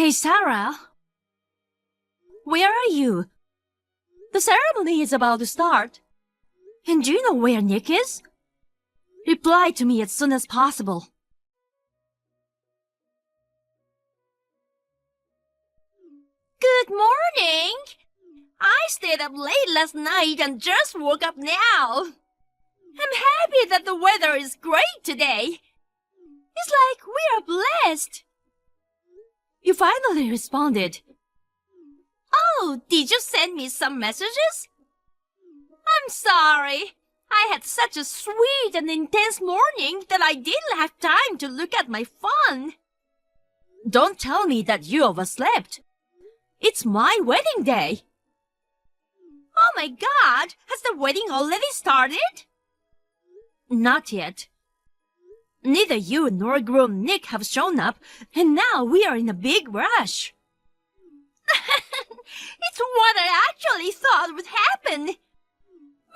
Hey, Sarah. Where are you? The ceremony is about to start. And do you know where Nick is? Reply to me as soon as possible. Good morning! I stayed up late last night and just woke up now. I'm happy that the weather is great today. It's like we are blessed. You finally responded. Oh, did you send me some messages? I'm sorry. I had such a sweet and intense morning that I didn't have time to look at my phone. Don't tell me that you overslept. It's my wedding day. Oh my God, has the wedding already started? Not yet. Neither you nor groom Nick have shown up, and now we are in a big rush. It's what I actually thought would happen.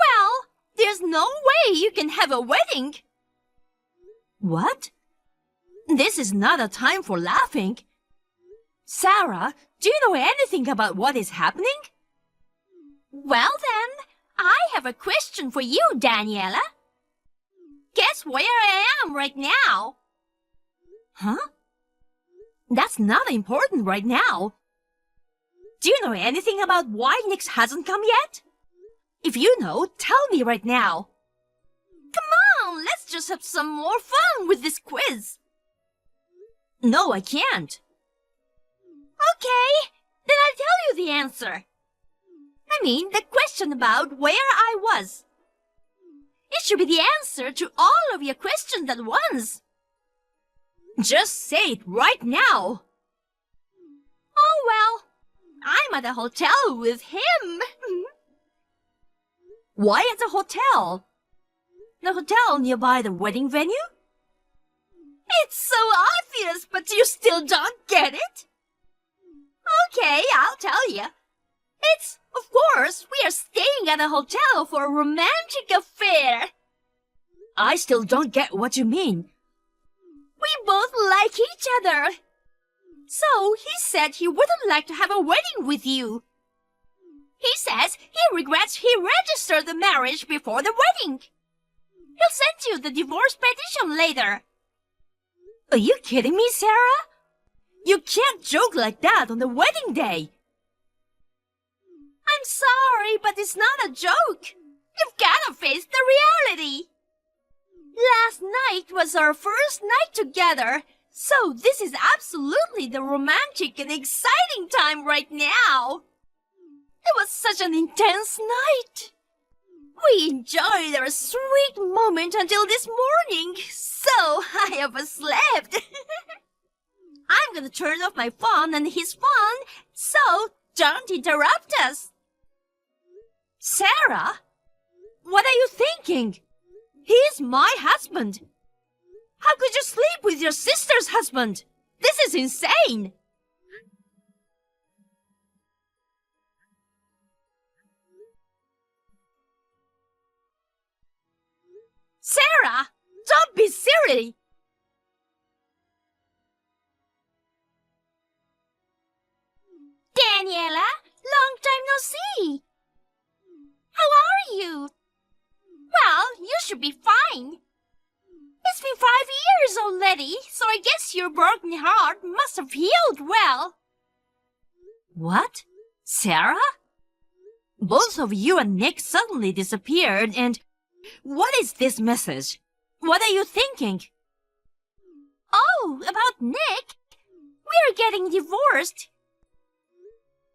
Well, there's no way you can have a wedding. What? This is not a time for laughing. Sarah, do you know anything about what is happening? Well then, I have a question for you, Daniela. Guess where I am right now? Huh? That's not important right now. Do you know anything about why Nick hasn't come yet? If you know, tell me right now. Come on, let's just have some more fun with this quiz. No, I can't. Okay, then I'll tell you the answer. I mean, the question about where I was. It should be the answer to all of your questions at once. Just say it right now. Oh, well, I'm at a hotel with him. Why at the hotel? The hotel nearby the wedding venue? It's so obvious, but you still don't get it? Okay, I'll tell you. It's, of course, we are staying at a hotel for a romantic affair. I still don't get what you mean. We both like each other. So he said he wouldn't like to have a wedding with you. He says he regrets he registered the marriage before the wedding. He'll send you the divorce petition later. Are you kidding me, Sarah? You can't joke like that on the wedding day. I'm sorry, but it's not a joke. You've got to face the reality. Last night was our first night together, so this is absolutely the romantic and exciting time right now. It was such an intense night. We enjoyed our sweet moment until this morning, so I overslept. I'm gonna turn off my phone and his phone, so don't interrupt us. Sarah, what are you thinking? He's my husband. How could you sleep with your sister's husband? This is insane. Sarah, don't be silly. Daniela, long time no see. How are you? Well, you should be fine. It's been 5 years already, so I guess your broken heart must have healed well. What? Sarah? Both of you and Nick suddenly disappeared, and what is this message? What are you thinking? Oh, about Nick? We're getting divorced.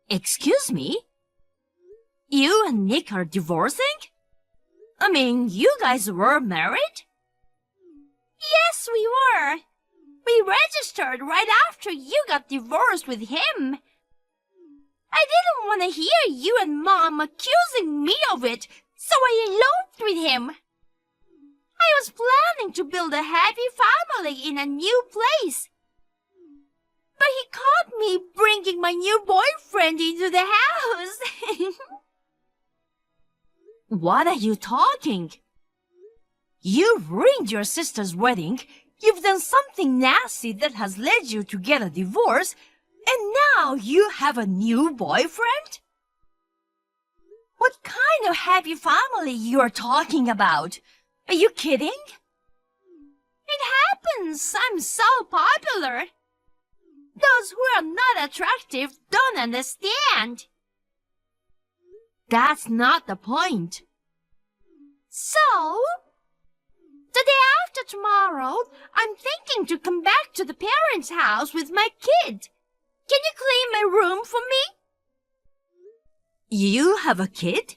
Excuse me? You and Nick are divorcing? I mean, you guys were married? Yes, we were. We registered right after you got divorced with him. I didn't want to hear you and Mom accusing me of it, so I eloped with him. I was planning to build a happy family in a new place. But he caught me bringing my new boyfriend into the house. What are you talking? You ruined your sister's wedding, you've done something nasty that has led you to get a divorce, And now you have a new boyfriend? What kind of happy family you are talking about? Are you kidding? It happens. I'm so popular. Those who are not attractive don't understand. That's not the point. So, the day after tomorrow, I'm thinking to come back to the parents' house with my kid. Can you clean my room for me? You have a kid?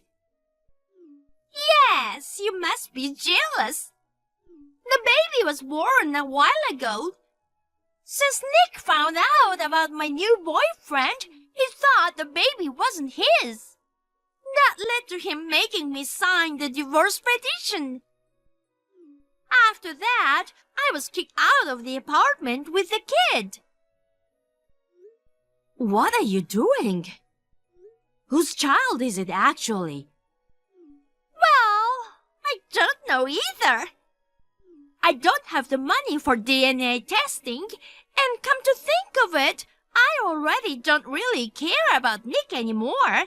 Yes, you must be jealous. The baby was born a while ago. Since Nick found out about my new boyfriend, he thought the baby wasn't his. That led to him making me sign the divorce petition. After that, I was kicked out of the apartment with the kid. What are you doing? Whose child is it actually? Well, I don't know either. I don't have the money for DNA testing, and come to think of it, I already don't really care about Nick anymore.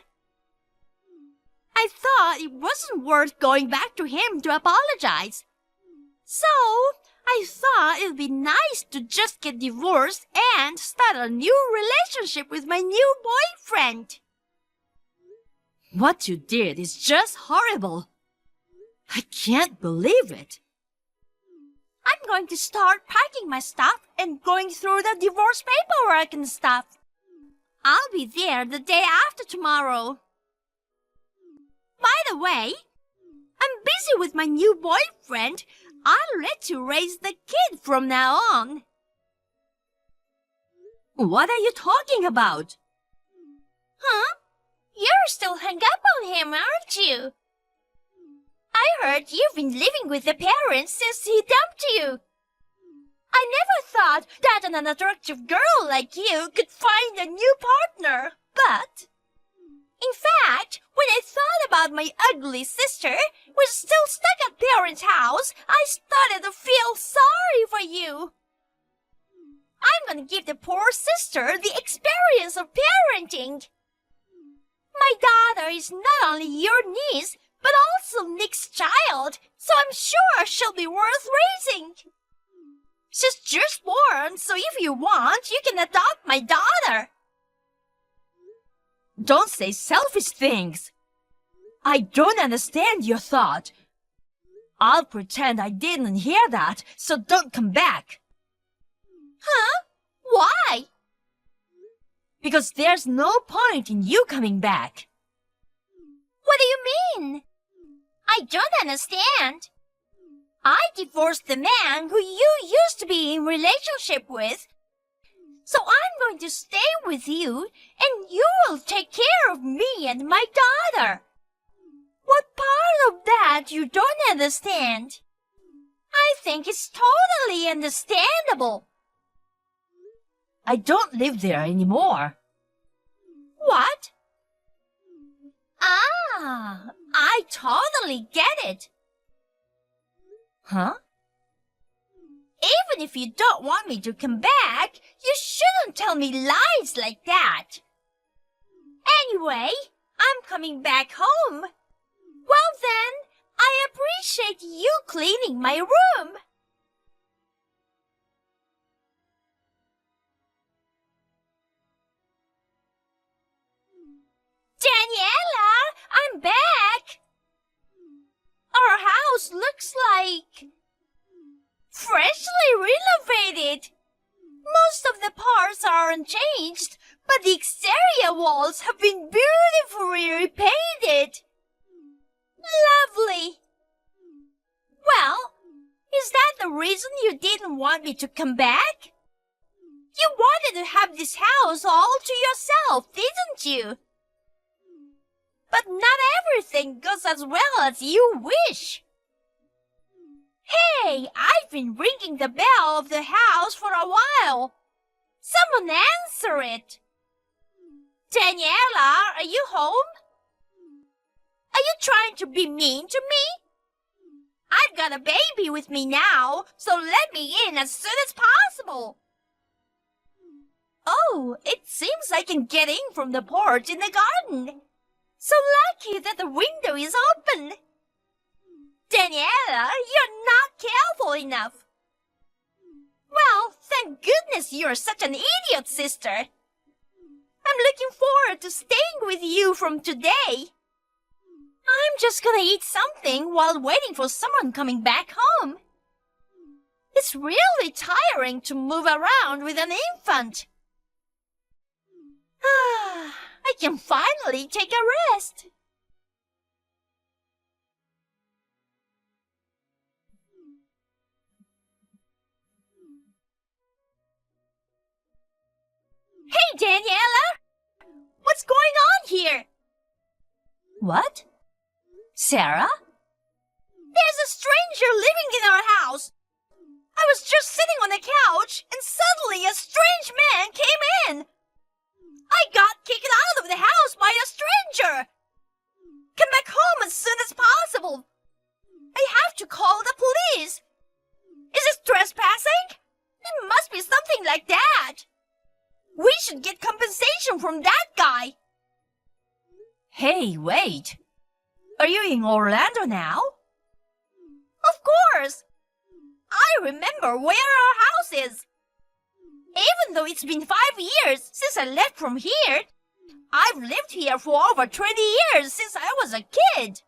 I thought it wasn't worth going back to him to apologize. So, I thought it'd be nice to just get divorced and start a new relationship with my new boyfriend. What you did is just horrible. I can't believe it. I'm going to start packing my stuff and going through the divorce paperwork and stuff. I'll be there the day after tomorrow. By the way, I'm busy with my new boyfriend. I'll let you raise the kid from now on. What are you talking about? Huh? You're still hung up on him, aren't you? I heard you've been living with the parents since he dumped you. I never thought that an unattractive girl like you could find a new partner, but... In fact, when I thought about my ugly sister, who's still stuck at parents' house, I started to feel sorry for you. I'm gonna give the poor sister the experience of parenting. My daughter is not only your niece, but also Nick's child, so I'm sure she'll be worth raising. She's just born, so if you want, you can adopt my daughter. Don't say selfish things. I don't understand your thought. I'll pretend I didn't hear that, so don't come back. Huh? Why? Because there's no point in you coming back. What do you mean? I don't understand. I divorced the man who you used to be in relationship with. So I'm going to stay with you, and you will take care of me and my daughter. What part of that you don't understand? I think it's totally understandable. I don't live there anymore. What? Ah, I totally get it. Huh? Even if you don't want me to come back, you shouldn't tell me lies like that. Anyway, I'm coming back home. Well then, I appreciate you cleaning my room. Daniela, I'm back. Our house looks like freshly renovated. Most of the parts are unchanged, but the exterior walls have been beautifully repainted. Lovely. Well, is that the reason you didn't want me to come back? You wanted to have this house all to yourself, didn't you? But not everything goes as well as you wish. Hey, I've been ringing the bell of the house for a while. Someone answer it. Daniela, are you home? Are you trying to be mean to me? I've got a baby with me now, so let me in as soon as possible. Oh, it seems I can get in from the porch in the garden. So lucky that the window is open. Daniela, you're not careful enough. Well, thank goodness you're such an idiot, sister. I'm looking forward to staying with you from today. I'm just gonna eat something while waiting for someone coming back home. It's really tiring to move around with an infant. I can finally take a rest. Hey, Daniela! What's going on here? What? Sarah? There's a stranger living in our house. I was just sitting on the couch, and suddenly a strange man came in. I got kicked out of the house by a stranger. Come back home as soon as possible. I have to call the police. Is this trespassing? It must be something like that. We should get compensation from that guy. Hey, wait. Are you in Orlando now? Of course. I remember where our house is. Even though it's been 5 years since I left from here, I've lived here for over 20 years since I was a kid.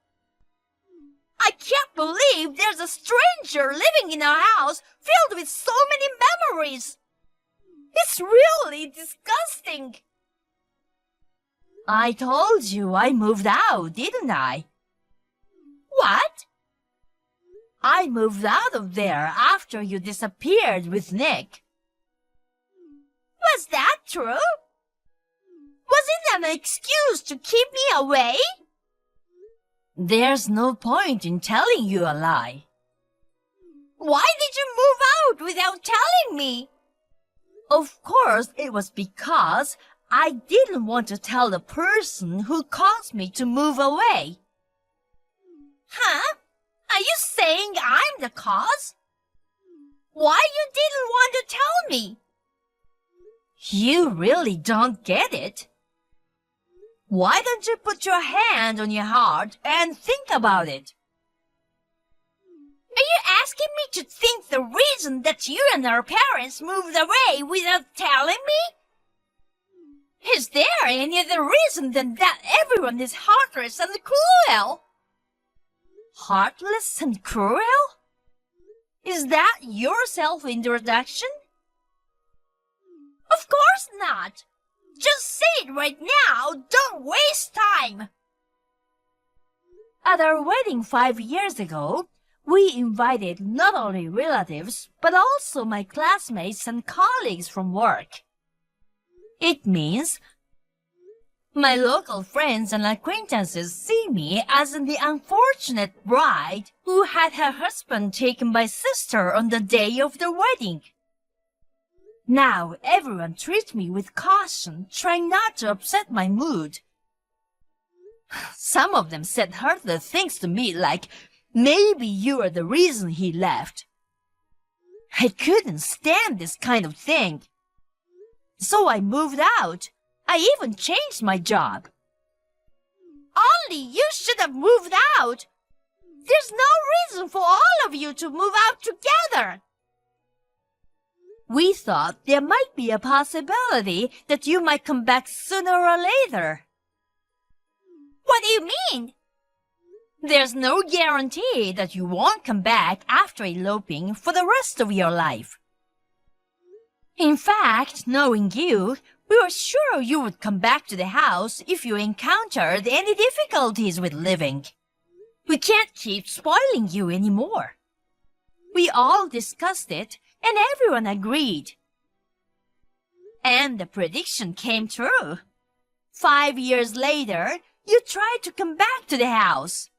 I can't believe there's a stranger living in our house filled with so many memories. It's really disgusting. I told you I moved out, didn't I? What? I moved out of there after you disappeared with Nick. Was that true? Was it an excuse to keep me away? There's no point in telling you a lie. Why did you move out without telling me? Of course, it was because I didn't want to tell the person who caused me to move away. Huh? Are you saying I'm the cause? Why you didn't want to tell me? You really don't get it. Why don't you put your hand on your heart and think about it? Are you asking me to think the reason that you and our parents moved away without telling me? Is there any other reason than that everyone is heartless and cruel? Heartless and cruel? Is that your self-introduction? Of course not. Just say it right now. Don't waste time. At our wedding 5 years ago, we invited not only relatives, but also my classmates and colleagues from work. It means my local friends and acquaintances see me as the unfortunate bride who had her husband taken by sister on the day of the wedding. Now everyone treats me with caution, trying not to upset my mood. Some of them said hurtful things to me like, maybe you are the reason he left. I couldn't stand this kind of thing. So I moved out. I even changed my job. Only you should have moved out. There's no reason for all of you to move out together. We thought there might be a possibility that you might come back sooner or later. What do you mean? There's no guarantee that you won't come back after eloping for the rest of your life. In fact, knowing you, we were sure you would come back to the house if you encountered any difficulties with living. We can't keep spoiling you anymore. We all discussed it, and everyone agreed. And the prediction came true. 5 years later, you tried to come back to the house.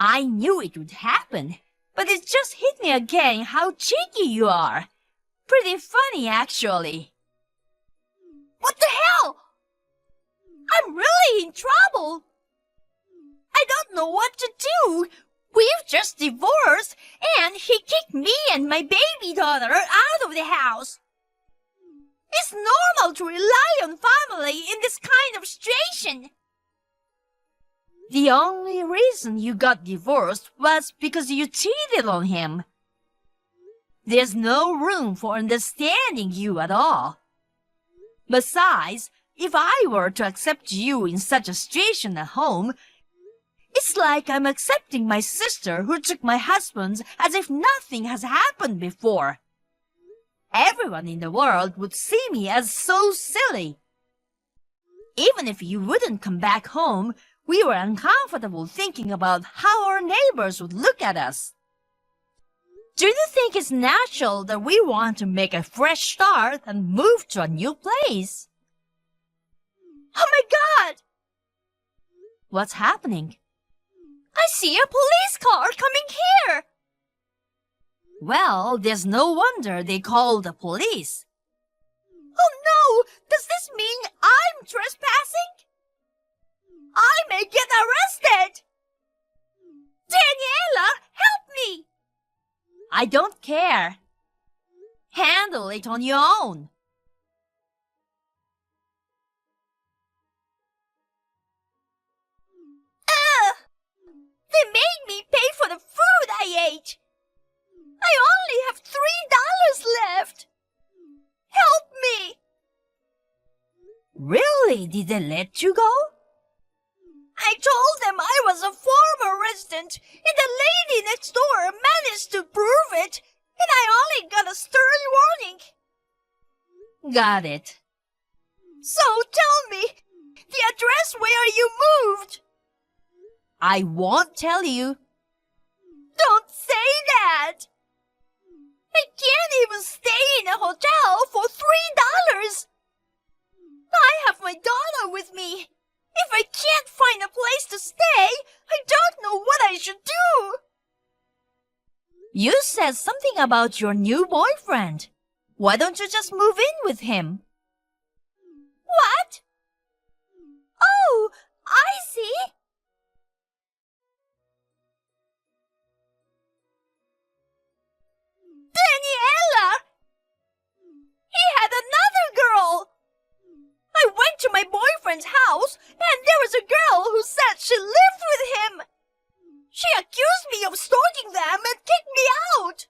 I knew it would happen, but it just hit me again how cheeky you are. Pretty funny, actually. What the hell? I'm really in trouble. I don't know what to do. We've just divorced, and he kicked me and my baby daughter out of the house. to rely on family in this kind of situation. The only reason you got divorced was because you cheated on him. There's no room for understanding you at all. Besides, if I were to accept you in such a situation at home, it's like I'm accepting my sister who took my husband as if nothing has happened before. Everyone in the world would see me as so silly. Even if you wouldn't come back home, we were uncomfortable thinking about how our neighbors would look at us. Do you think it's natural that we want to make a fresh start and move to a new place? Oh my God! What's happening? I see a police car coming here! Well, there's no wonder they called the police. Oh no! Does this mean I'm trespassing? I may get arrested! Daniela, help me! I don't care. Handle it on your own. They made me pay for the food I ate. I only have $3 left. Help me! Really? Did they let you go? I told them I was a former resident, and the lady next door managed to prove it, and I only got a stern warning. Got it. So tell me, the address where you moved. I won't tell you. Don't say that. I can't even stay in a hotel for $3. I have my daughter with me. If I can't find a place to stay, I don't know what I should do. You said something about your new boyfriend. Why don't you just move in with him? What? Oh, I see. Daniela! He had another girl! I went to my boyfriend's house, and there was a girl who said she lived with him. She accused me of stalking them and kicked me out.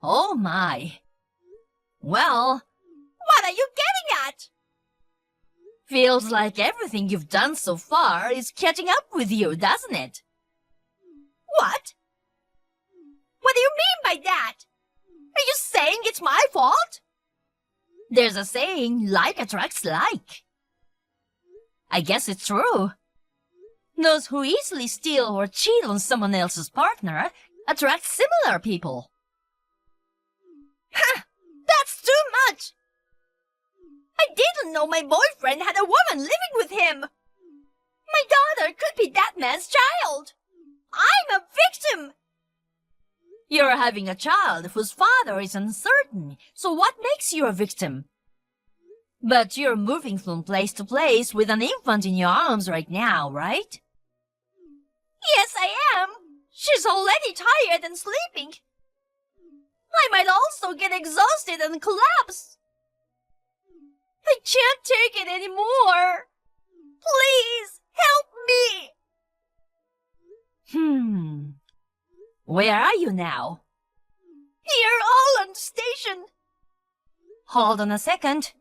Oh my. Well, What are you getting at? feels like everything you've done so far is catching up with you, doesn't it? What? What do you mean by that? Are you saying it's my fault? There's a saying, like attracts like. I guess it's true. Those who easily steal or cheat on someone else's partner attract similar people. Ha! That's too much! I didn't know my boyfriend had a woman living with him. My daughter could be that man's child. I'm a victim. You're having a child whose father is uncertain, so what makes you a victim? But you're moving from place to place with an infant in your arms right now, right? Yes, I am. She's already tired and sleeping. I might also get exhausted and collapse. I can't take it anymore. Please, help me. Where are you now? Here, all on the station. Hold on a second.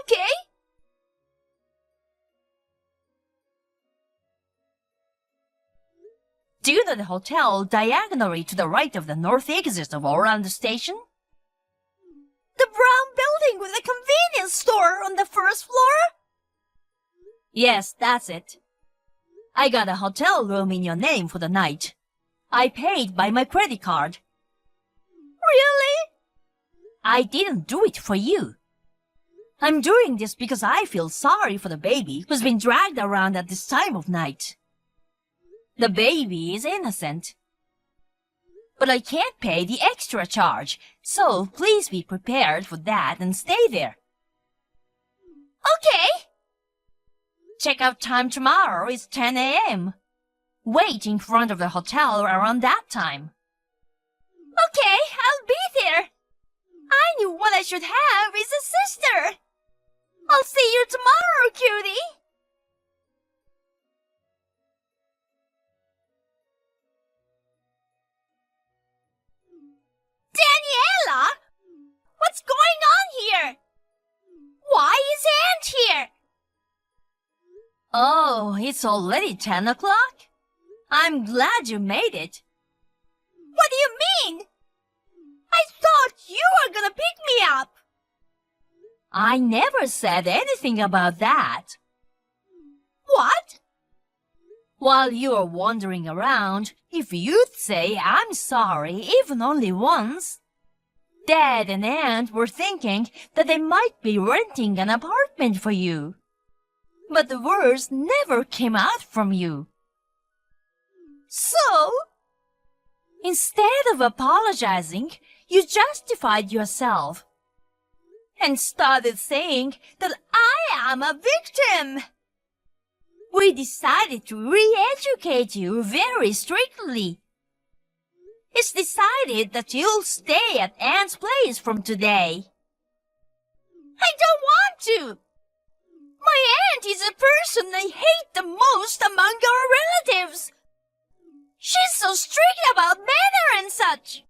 Okay. Do you know the hotel diagonally to the right of the north exit of Orlando Station? The brown building with the convenience store on the first floor? Yes, that's it. I got a hotel room in your name for the night. I paid by my credit card. Really? I didn't do it for you. I'm doing this because I feel sorry for the baby who's been dragged around at this time of night. The baby is innocent. But I can't pay the extra charge, so please be prepared for that and stay there. Okay. Checkout time tomorrow is 10 a.m. Wait in front of the hotel around that time. Okay, I'll be there. I knew what I should have is a sister. Oh, it's already 10 o'clock? I'm glad you made it. What do you mean? I thought you were gonna pick me up. I never said anything about that. What? While you're wandering around, if you'd say I'm sorry even only once. Dad and Aunt were thinking that they might be renting an apartment for you. But the words never came out from you. So? Instead of apologizing, you justified yourself and started saying that I am a victim. We decided to re-educate you very strictly. It's decided that you'll stay at Aunt's place from today. I don't want to. My aunt is the person I hate the most among our relatives. She's so strict about manner and such.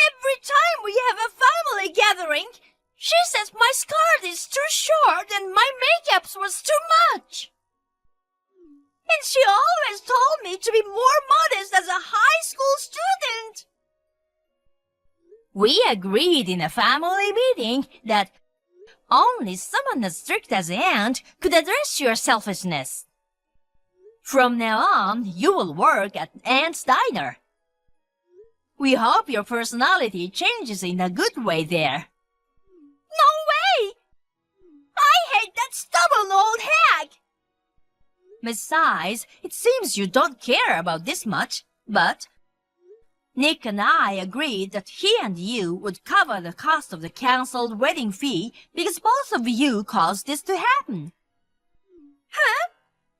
Every time we have a family gathering, she says my skirt is too short and my makeup was too much. And she always told me to be more modest as a high school student. We agreed in a family meeting that only someone as strict as Aunt could address your selfishness. From now on, you will work at Aunt's diner. We hope your personality changes in a good way there. No way! I hate that stubborn old hag! Besides, it seems you don't care about this much, but Nick and I agreed that he and you would cover the cost of the cancelled wedding fee because both of you caused this to happen. Huh?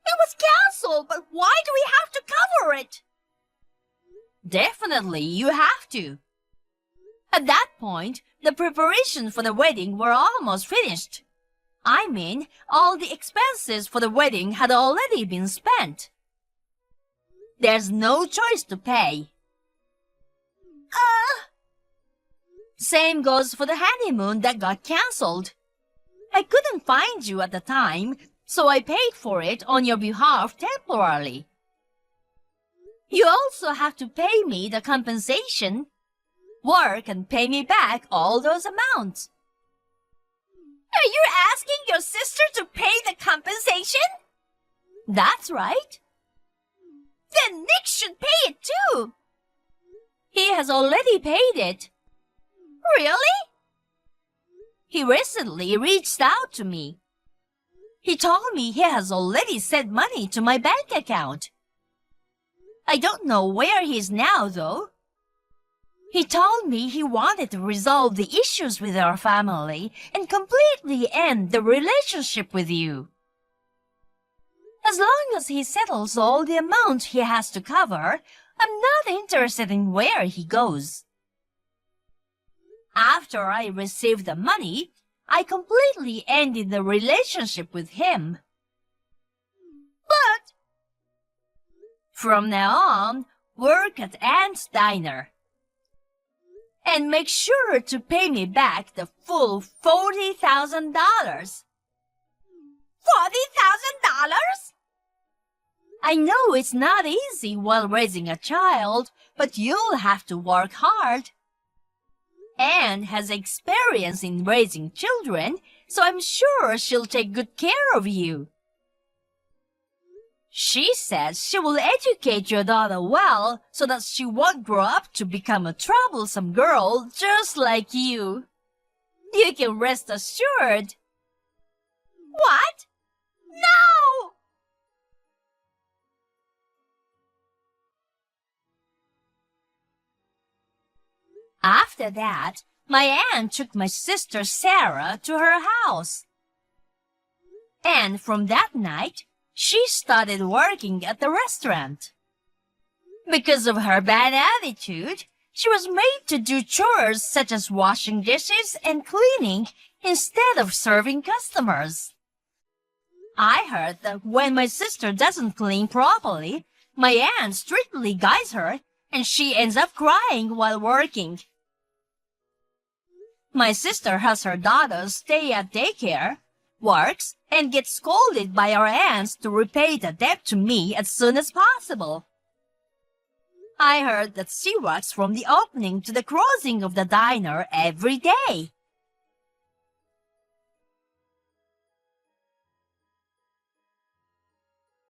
It was cancelled, but why do we have to cover it? Definitely, you have to. At that point, the preparations for the wedding were almost finished. I mean, all the expenses for the wedding had already been spent. There's no choice to pay. Same goes for the honeymoon that got cancelled. I couldn't find you at the time, so I paid for it on your behalf temporarily. You also have to pay me the compensation. Work and pay me back all those amounts. Are you asking your sister to pay the compensation? That's right. Then Nick should pay it too. He has already paid it. Really? He recently reached out to me. He told me he has already sent money to my bank account. I don't know where he is now, though. He told me he wanted to resolve the issues with our family and completely end the relationship with you. As long as he settles all the amount he has to cover, I'm not interested in where he goes. After I received the money, I completely ended the relationship with him. But from now on, work at Aunt's diner. And make sure to pay me back the full $40,000. $40,000? I know it's not easy while raising a child, but you'll have to work hard. Anne has experience in raising children, so I'm sure she'll take good care of you. She says she will educate your daughter well so that she won't grow up to become a troublesome girl just like you. You can rest assured. What? No! After that, my aunt took my sister Sarah to her house. And from that night, she started working at the restaurant. Because of her bad attitude, she was made to do chores such as washing dishes and cleaning instead of serving customers. I heard that when my sister doesn't clean properly, my aunt strictly guides her and she ends up crying while working. My sister has her daughters stay at daycare, works and gets scolded by our aunts to repay the debt to me as soon as possible. I heard that she works from the opening to the closing of the diner every day.